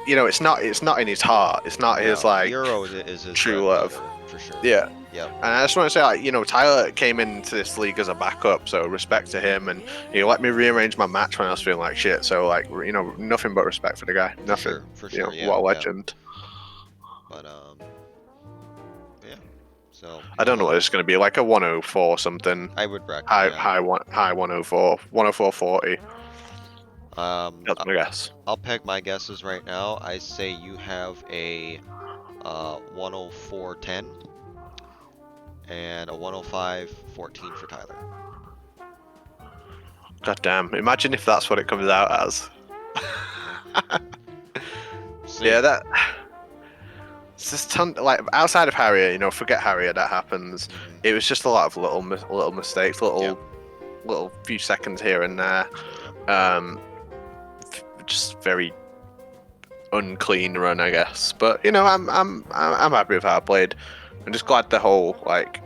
you know, it's not in his heart. It's not his like Hero is his true love for sure. Yeah. Yep. And I just want to say, like, you know, Tyler came into this league as a backup, so respect to him, and you know, let me rearrange my match when I was feeling like shit. So like, you know, nothing but respect for the guy. Nothing. For you know, sure. Yeah. What a legend. But yeah. So I don't know what it's going to be, like a 104 something. I would recommend high 104, 104.40. That's my guess. I'll peg my guesses right now. I say you have a 104.10 and a 105.14 for Tyler. God damn! Imagine if that's what it comes out as. Yeah, that. It's just like outside of Harrier, you know, forget Harrier, that happens. It was just a lot of little mistakes, little few seconds here and there. Just very unclean run, I guess. But you know, I'm happy with how I played. I'm just glad the whole like.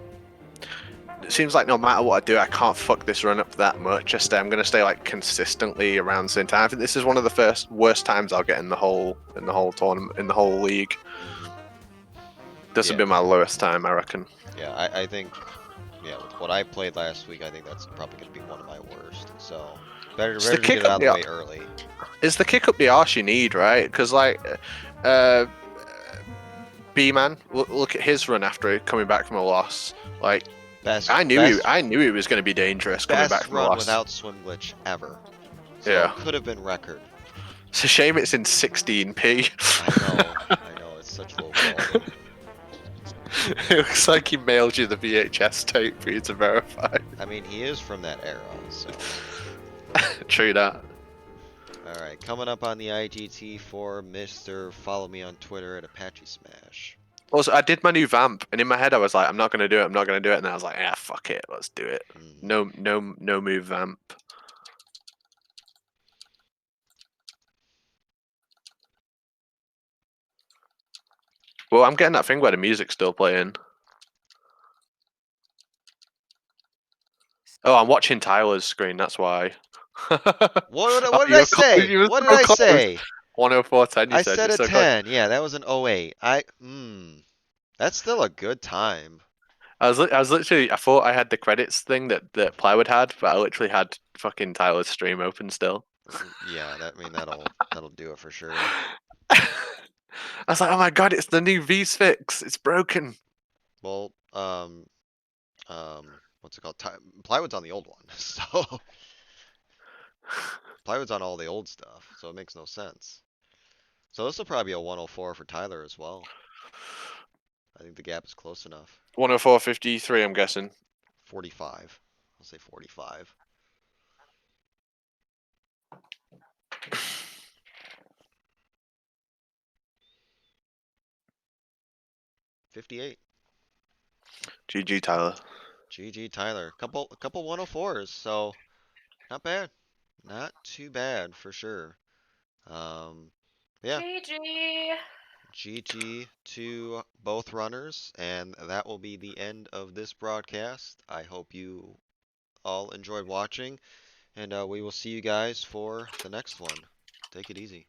It seems like no matter what I do, I can't fuck this run up that much. I'm gonna stay like consistently around the same time. I think this is one of the worst times I'll get in the whole tournament, in the whole league. This would be my lowest time, I reckon. Yeah, I think, yeah, with what I played last week, I think that's probably going to be one of my worst. So better It's the to get kick it up out of the the way early. it's the kick up the arse you need, right? Because like, uh, B-Man, look at his run after coming back from a loss. Like, I knew he was going to be dangerous coming back best from a run loss. without swim glitch ever. So Yeah. it could have been record. It's a shame it's in 16p. I know, it's such low quality. It looks like he mailed you the VHS tape for you to verify. I mean, he is from that era, so. True that. Alright, coming up on the IGT for Mr. Follow me on Twitter at ApacheSmash. Also, I did my new vamp, and in my head I was like, I'm not gonna do it, I'm not gonna do it, and then I was like, fuck it, let's do it. No move vamp. Well, I'm getting that thing where the music's still playing. Oh, I'm watching Tyler's screen, that's why. What did I say? What did I say? 104.10 you I said. said You're a so close. 10. Yeah, that was an 08. That's still a good time. I was literally, I thought I had the credits thing that Plywood had, but I literally had fucking Tyler's stream open still. Yeah, that'll do it for sure. I was like, oh my god, it's the new V-Fix. It's broken. Well, what's it called? Plywood's on the old one, so Plywood's on all the old stuff, so it makes no sense. So this will probably be a 104 for Tyler as well. I think the gap is close enough. 104.53, I'm guessing. 45. I'll say 45. $58. GG, Tyler. GG, Tyler. Couple 104s, so not bad. Not too bad for sure. Yeah. GG. GG to both runners, and that will be the end of this broadcast. I hope you all enjoyed watching, and we will see you guys for the next one. Take it easy.